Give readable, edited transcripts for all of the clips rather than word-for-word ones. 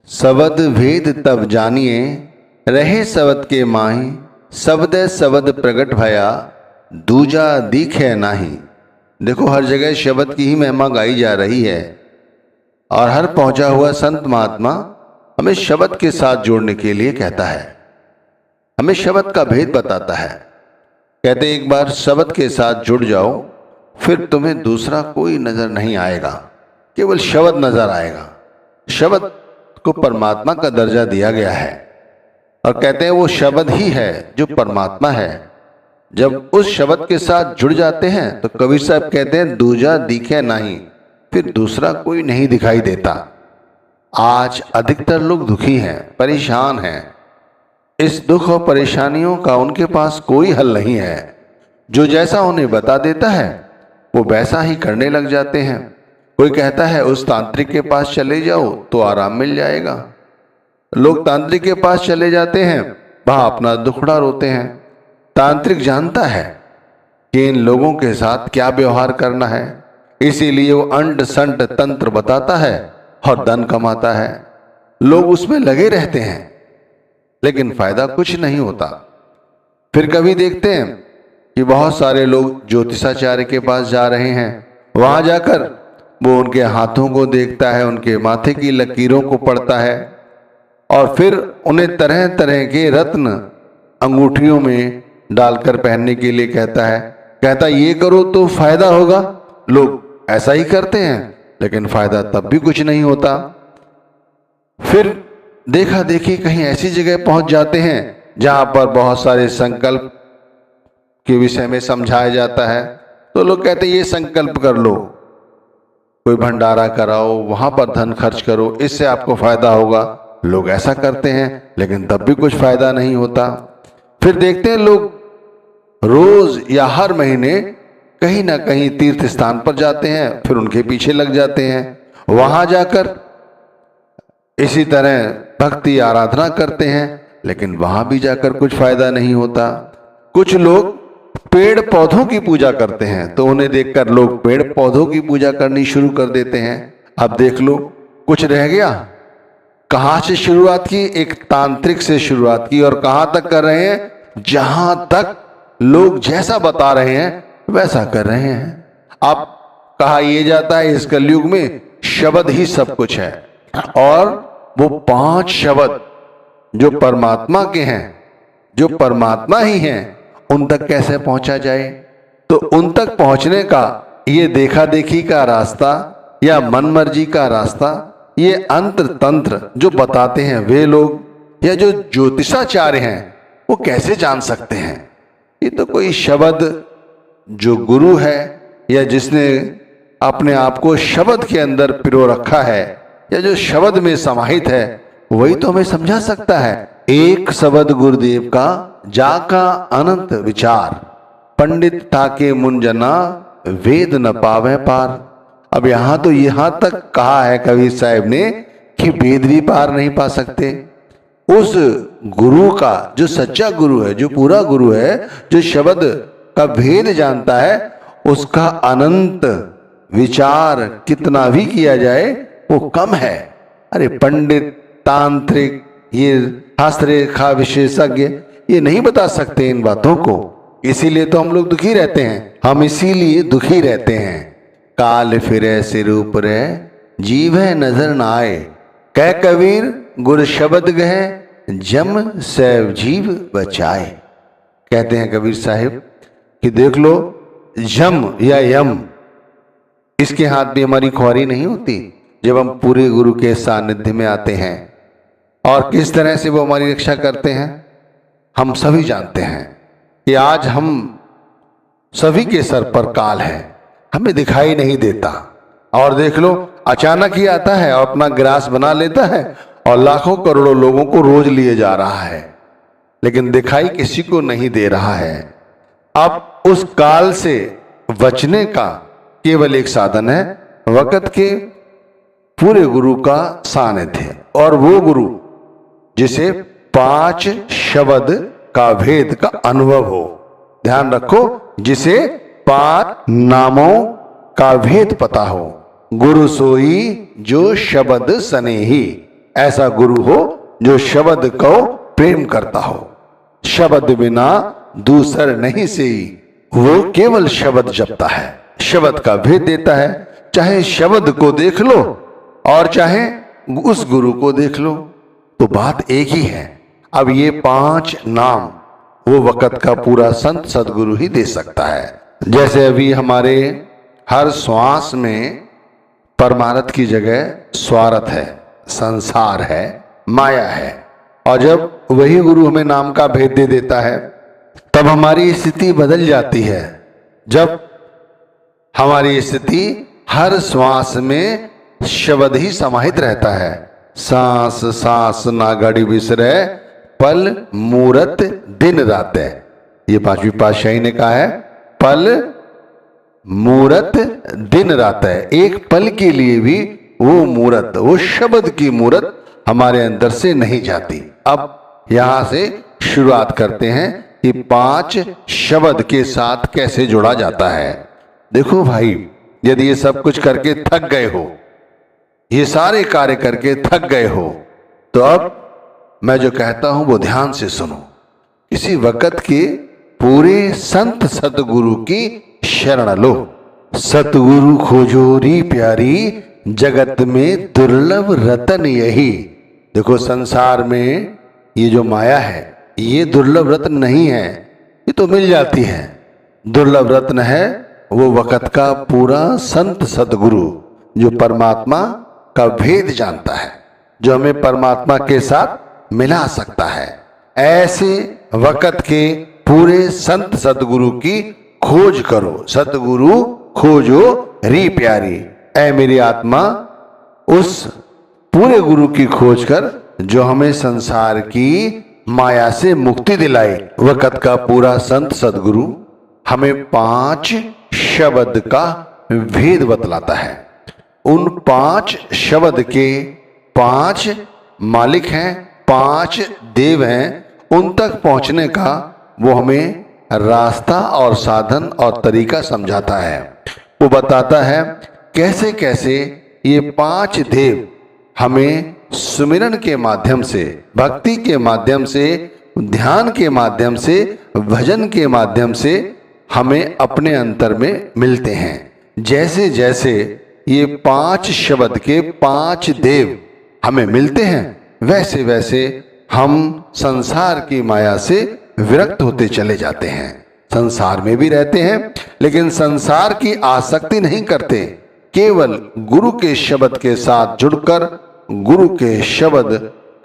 सबद भेद तब जानिए, रहे सबद के माही। सबद सबद प्रगट भया, दूजा दिखे नाही। देखो, हर जगह शब्द की ही महिमा गाई जा रही है और हर पहुंचा हुआ संत महात्मा हमें शब्द के साथ जोड़ने के लिए कहता है, हमें शब्द का भेद बताता है। कहते एक बार शब्द के साथ जुड़ जाओ, फिर तुम्हें दूसरा कोई नजर नहीं आएगा, केवल शब्द नजर आएगा। शब्द को परमात्मा का दर्जा दिया गया है और कहते हैं वो शब्द ही है जो परमात्मा है। जब उस शब्द के साथ जुड़ जाते हैं तो कबीर साहब कहते हैं दूजा दिखे नहीं, फिर दूसरा कोई नहीं दिखाई देता। आज अधिकतर लोग दुखी हैं, परेशान हैं। इस दुख और परेशानियों का उनके पास कोई हल नहीं है। जो जैसा उन्हें बता देता है वो वैसा ही करने लग जाते हैं। कोई कहता है उस तांत्रिक के पास चले जाओ तो आराम मिल जाएगा। लोग तांत्रिक के पास चले जाते हैं, वहां अपना दुखड़ा रोते हैं। तांत्रिक जानता है कि इन लोगों के साथ क्या व्यवहार करना है, इसीलिए वो अंट संट तंत्र बताता है और धन कमाता है। लोग उसमें लगे रहते हैं लेकिन फायदा कुछ नहीं होता। फिर कभी देखते हैं कि बहुत सारे लोग ज्योतिषाचार्य के पास जा रहे हैं। वहां जाकर वो उनके हाथों को देखता है, उनके माथे की लकीरों को पढ़ता है और फिर उन्हें तरह तरह के रत्न अंगूठियों में डालकर पहनने के लिए कहता ये करो तो फायदा होगा। लोग ऐसा ही करते हैं लेकिन फायदा तब भी कुछ नहीं होता। फिर देखा देखी कहीं ऐसी जगह पहुंच जाते हैं जहां पर बहुत सारे संकल्प के विषय में समझाया जाता है। तो लोग कहते हैं ये संकल्प कर लो, कोई भंडारा कराओ, वहां पर धन खर्च करो, इससे आपको फायदा होगा। लोग ऐसा करते हैं लेकिन तब भी कुछ फायदा नहीं होता। फिर देखते हैं लोग रोज या हर महीने कहीं ना कहीं तीर्थ स्थान पर जाते हैं, फिर उनके पीछे लग जाते हैं। वहां जाकर इसी तरह भक्ति आराधना करते हैं लेकिन वहां भी जाकर कुछ फायदा नहीं होता। कुछ लोग पेड़ पौधों की पूजा करते हैं तो उन्हें देखकर लोग पेड़ पौधों की पूजा करनी शुरू कर देते हैं। अब देख लो कुछ रह गया। कहां से शुरुआत की? एक तांत्रिक से शुरुआत की और कहां तक कर रहे हैं? जहां तक लोग जैसा बता रहे हैं वैसा कर रहे हैं। अब कहा यह जाता है इस कलयुग में शब्द ही सब कुछ है और वो 5 शब्द जो परमात्मा के हैं, जो परमात्मा ही हैं, उन तक कैसे पहुंचा जाए? तो उन तक पहुंचने का ये देखा देखी का रास्ता या मनमर्जी का रास्ता, ये अंतर तंत्र जो बताते हैं वे लोग या जो ज्योतिषाचार्य हैं वो कैसे जान सकते हैं? ये तो कोई शब्द जो गुरु है या जिसने अपने आप को शब्द के अंदर पिरो रखा है या जो शब्द में समाहित है वही तो हमें समझा सकता है। एक शब्द गुरुदेव का जाका अनंत विचार, पंडित ठाके मुंजना वेद न पावे पार। अब यहां तो यहां तक कहा है कबीर साहब ने कि वेद भी पार नहीं पा सकते। उस गुरु का जो सच्चा गुरु है, जो पूरा गुरु है, जो शब्द का भेद जानता है, उसका अनंत विचार कितना भी किया जाए वो कम है। अरे पंडित, तांत्रिक, ये हस्तरेखा विशेषज्ञ ये नहीं बता सकते इन बातों को। इसीलिए तो हम लोग दुखी रहते हैं। हम इसीलिए दुखी रहते हैं। काल फिरे सिर ऊपरे, जीव है नजर न आए। कह कबीर गुर शब्द गहे, जम सैव जीव बचाए। कहते हैं कबीर साहिब कि देख लो जम या यम, इसके हाथ भी हमारी ख्वारी नहीं होती जब हम पूरे गुरु के सानिध्य में आते हैं। और किस तरह से वो हमारी रक्षा करते हैं हम सभी जानते हैं कि आज हम सभी के सर पर काल है, हमें दिखाई नहीं देता। और देख लो अचानक ही आता है और अपना ग्रास बना लेता है और लाखों करोड़ों लोगों को रोज लिए जा रहा है, लेकिन दिखाई किसी को नहीं दे रहा है। अब उस काल से बचने का केवल एक साधन है, वक्त के पूरे गुरु का सानिध्य। और वो गुरु जिसे 5 शब्द का भेद का अनुभव हो। ध्यान रखो, जिसे 5 नामों का भेद पता हो। गुरु सोई जो शब्द सनेही, ऐसा गुरु हो जो शब्द को प्रेम करता हो। शब्द बिना दूसर नहीं से, वो केवल शब्द जपता है, शब्द का भेद देता है। चाहे शब्द को देख लो और चाहे उस गुरु को देख लो, तो बात एक ही है। अब ये 5 नाम वो वक़्त का पूरा संत सदगुरु ही दे सकता है। जैसे अभी हमारे हर श्वास में परमार्थ की जगह स्वार्थ है, संसार है, माया है, और जब वही गुरु हमें नाम का भेद दे देता है तब हमारी स्थिति बदल जाती है। जब हमारी स्थिति हर श्वास में शब्द ही समाहित रहता है, सांस सांस ना घड़ी बिसरे, पल मूरत दिन रात है। ये 5वीं पातशाही ने कहा है, पल मूरत दिन रात है। एक पल के लिए भी वो मूरत, वो शब्द की मूरत हमारे अंदर से नहीं जाती। अब यहां से शुरुआत करते हैं कि 5 शब्द के साथ कैसे जोड़ा जाता है। देखो भाई, यदि ये सब कुछ करके थक गए हो, ये सारे कार्य करके थक गए हो, तो अब मैं जो कहता हूं वो ध्यान से सुनो। इसी वक़्त के पूरे संत सतगुरु की शरण लो। सतगुरु खोजो री प्यारी, जगत में दुर्लभ रतन यही। देखो, संसार में ये जो माया है ये दुर्लभ रत्न नहीं है, ये तो मिल जाती है। दुर्लभ रत्न है वो वक़्त का पूरा संत सतगुरु, जो परमात्मा का भेद जानता है, जो हमें परमात्मा के साथ मिला सकता है। ऐसे वक़्त के पूरे संत सतगुरु की खोज करो। सतगुरु खोजो री प्यारी, ऐ मेरी आत्मा उस पूरे गुरु की खोज कर जो हमें संसार की माया से मुक्ति दिलाए। वक़्त का पूरा संत सतगुरु हमें 5 शब्द का भेद बतलाता है। उन 5 शब्द के 5 मालिक हैं, 5 देव हैं। उन तक पहुंचने का वो हमें रास्ता और साधन और तरीका समझाता है। वो बताता है कैसे कैसे ये 5 देव हमें सुमिरन के माध्यम से, भक्ति के माध्यम से, ध्यान के माध्यम से, भजन के माध्यम से हमें अपने अंतर में मिलते हैं। जैसे जैसे ये 5 शब्द के 5 देव हमें मिलते हैं, वैसे वैसे हम संसार की माया से विरक्त होते चले जाते हैं। संसार में भी रहते हैं लेकिन संसार की आसक्ति नहीं करते, केवल गुरु के शब्द के साथ जुड़कर गुरु के शब्द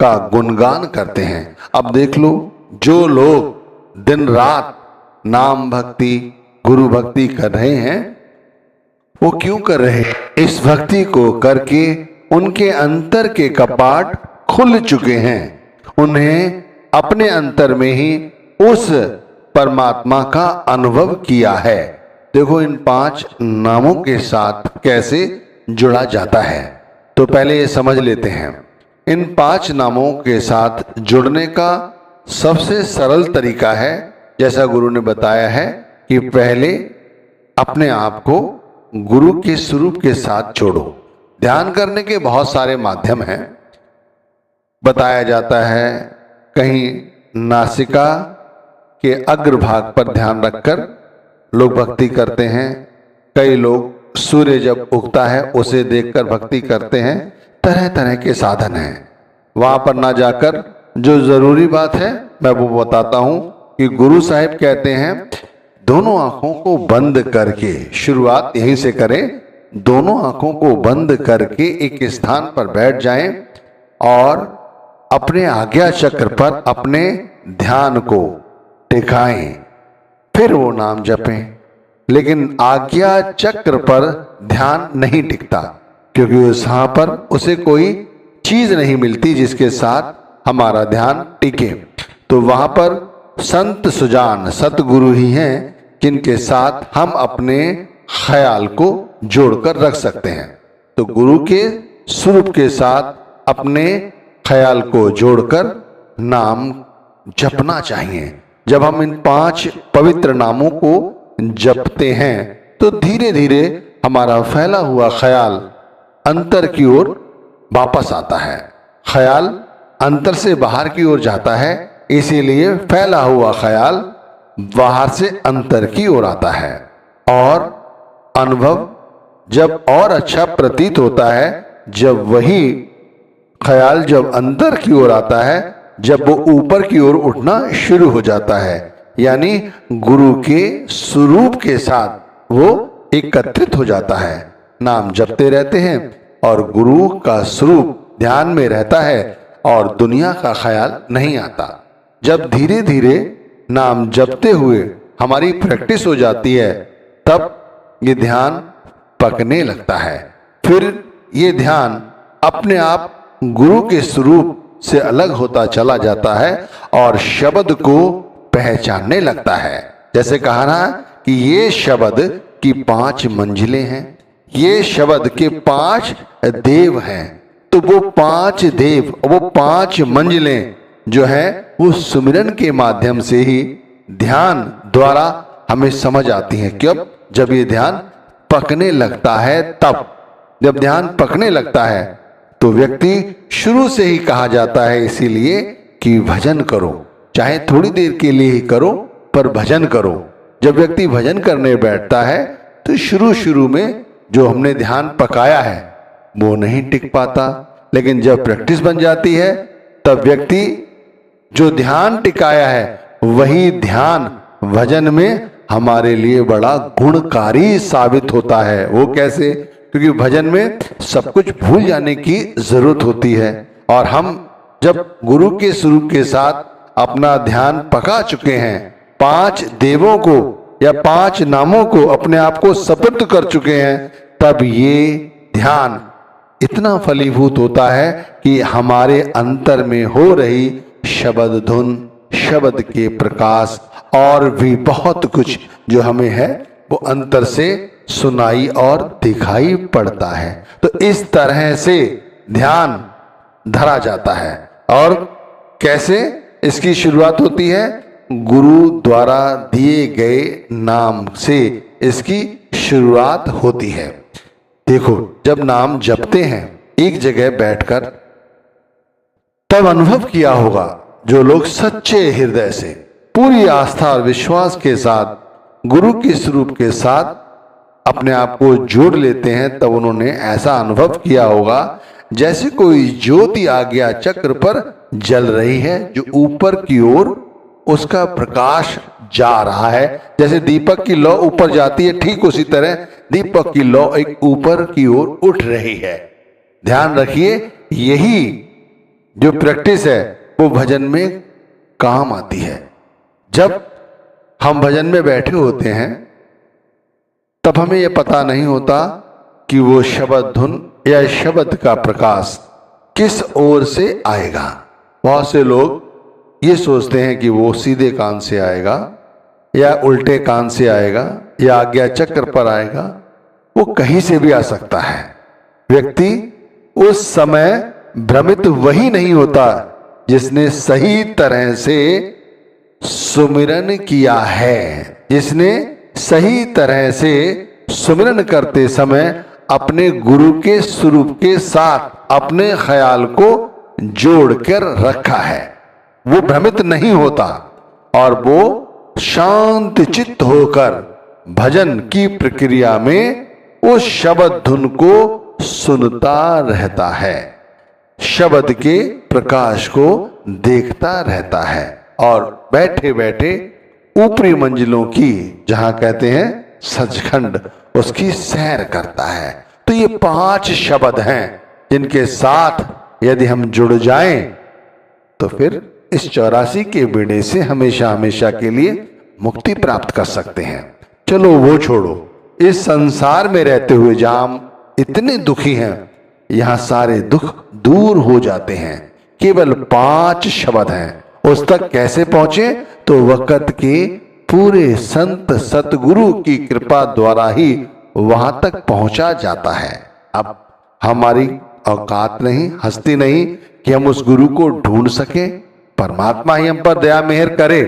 का गुणगान करते हैं। अब देख लो, जो लोग दिन रात नाम भक्ति, गुरु भक्ति कर रहे हैं, वो क्यों कर रहे हैं? इस भक्ति को करके उनके अंतर के कपाट खुल चुके हैं। उन्हें अपने अंतर में ही उस परमात्मा का अनुभव किया है। देखो, इन 5 नामों के साथ कैसे जुड़ा जाता है, तो पहले ये समझ लेते हैं। इन 5 नामों के साथ जुड़ने का सबसे सरल तरीका है, जैसा गुरु ने बताया है, कि पहले अपने आप को गुरु के स्वरूप के साथ जोड़ो। ध्यान करने के बहुत सारे माध्यम हैं। बताया जाता है कहीं नासिका के अग्रभाग पर ध्यान रखकर लोग भक्ति करते हैं, कई लोग सूर्य जब उगता है उसे देखकर भक्ति करते हैं। तरह तरह के साधन हैं। वहां पर ना जाकर जो जरूरी बात है मैं वो बताता हूं कि गुरु साहिब कहते हैं दोनों आंखों को बंद करके, शुरुआत यहीं से करें, दोनों आंखों को बंद करके एक स्थान पर बैठ जाएं और अपने आज्ञा चक्र पर अपने ध्यान को टिकाएं, फिर वो नाम जपें। लेकिन आज्ञा चक्र पर ध्यान नहीं टिकता, क्योंकि वहां पर उसे कोई चीज नहीं मिलती जिसके साथ हमारा ध्यान टिके। तो वहां पर संत सुजान सतगुरु ही हैं जिनके साथ हम अपने ख्याल को जोड़कर रख सकते हैं। तो गुरु के स्वरूप के साथ अपने ख्याल को जोड़कर नाम जपना चाहिए। जब हम इन 5 पवित्र नामों को जपते हैं तो धीरे धीरे हमारा फैला हुआ ख्याल अंतर की ओर वापस आता है। ख्याल अंतर से बाहर की ओर जाता है, इसीलिए फैला हुआ ख्याल बाहर से अंतर की ओर आता है। और अनुभव जब और अच्छा प्रतीत होता है जब वही ख्याल जब अंतर की ओर आता है, जब वो ऊपर की ओर उठना शुरू हो जाता है, यानी गुरु के स्वरूप के साथ वो एकत्रित हो जाता है। नाम जपते रहते हैं और गुरु का स्वरूप ध्यान में रहता है और दुनिया का ख्याल नहीं आता। जब धीरे धीरे नाम जपते हुए हमारी प्रैक्टिस हो जाती है, तब ये ध्यान पकने लगता है। फिर ये ध्यान अपने आप गुरु के स्वरूप से अलग होता चला जाता है और शब्द को पहचानने लगता है। जैसे कहा ना कि ये शब्द की 5 मंजिलें हैं, ये शब्द के 5 देव हैं, तो वो 5 देव, वो 5 मंजिलें जो है वो सुमिरन के माध्यम से ही ध्यान द्वारा हमें समझ आती हैं। क्यों? जब ये ध्यान पकने लगता है, तब जब ध्यान पकने लगता है तो व्यक्ति शुरू से ही कहा जाता है इसीलिए कि भजन करो, चाहे थोड़ी देर के लिए ही करो पर भजन करो। जब व्यक्ति भजन करने बैठता है तो शुरू में जो हमने ध्यान पकाया है वो नहीं टिक पाता, लेकिन जब प्रैक्टिस बन जाती है तब व्यक्ति जो ध्यान टिकाया है वही ध्यान भजन में हमारे लिए बड़ा गुणकारी साबित होता है। वो कैसे? क्योंकि भजन में सब कुछ भूल जाने की जरूरत होती है, और हम जब गुरु के स्वरूप के साथ अपना ध्यान पका चुके हैं, 5 देवों को या 5 नामों को अपने आप को सपुर्द कर चुके हैं, तब ये ध्यान इतना फलीभूत होता है कि हमारे अंतर में हो रही शब्द धुन, शब्द के प्रकाश और भी बहुत कुछ जो हमें है वो अंतर से सुनाई और दिखाई पड़ता है। तो इस तरह से ध्यान धरा जाता है। और कैसे इसकी शुरुआत होती है? गुरु द्वारा दिए गए नाम से इसकी शुरुआत होती है। देखो, जब नाम जपते हैं एक जगह बैठकर, तब अनुभव किया होगा जो लोग सच्चे हृदय से पूरी आस्था और विश्वास के साथ गुरु के स्वरूप के साथ अपने आप को जोड़ लेते हैं, तब उन्होंने ऐसा अनुभव किया होगा जैसे कोई ज्योति आज्ञा चक्र पर जल रही है, जो ऊपर की ओर उसका प्रकाश जा रहा है। जैसे दीपक की लौ ऊपर जाती है, ठीक उसी तरह दीपक की लौ एक ऊपर की ओर उठ रही है। ध्यान रखिए, यही जो प्रैक्टिस है वो भजन में काम आती है। जब हम भजन में बैठे होते हैं तब हमें यह पता नहीं होता कि वो शब्द धुन या शब्द का प्रकाश किस ओर से आएगा। बहुत से लोग ये सोचते हैं कि वो सीधे कान से आएगा या उल्टे कान से आएगा या आज्ञा चक्र पर आएगा। वो कहीं से भी आ सकता है। व्यक्ति उस समय भ्रमित वही नहीं होता जिसने सही तरह से सुमिरन किया है, जिसने सही तरह से सुमिरन करते समय अपने गुरु के स्वरूप के साथ अपने ख्याल को जोड़कर रखा है। वो भ्रमित नहीं होता और वो शांत चित्त होकर भजन की प्रक्रिया में उस शब्द धुन को सुनता रहता है, शब्द के प्रकाश को देखता रहता है और बैठे बैठे ऊपरी मंजिलों की, जहां कहते हैं सचखंड, उसकी सैर करता है। तो ये 5 शब्द हैं जिनके साथ यदि हम जुड़ जाएं तो फिर इस 84 के बीड़े से हमेशा हमेशा के लिए मुक्ति प्राप्त कर सकते हैं। चलो वो छोड़ो, इस संसार में रहते हुए जहां हम इतने दुखी हैं, यहां सारे दुख दूर हो जाते हैं। केवल 5 शब्द हैं। उस तक कैसे पहुंचे? तो वक्त के पूरे संत सतगुरु की कृपा द्वारा ही वहां तक पहुंचा जाता है। अब हमारी औकात नहीं, हस्ती नहीं कि हम उस गुरु को ढूंढ सके। परमात्मा ही हम पर दया मेहर करे।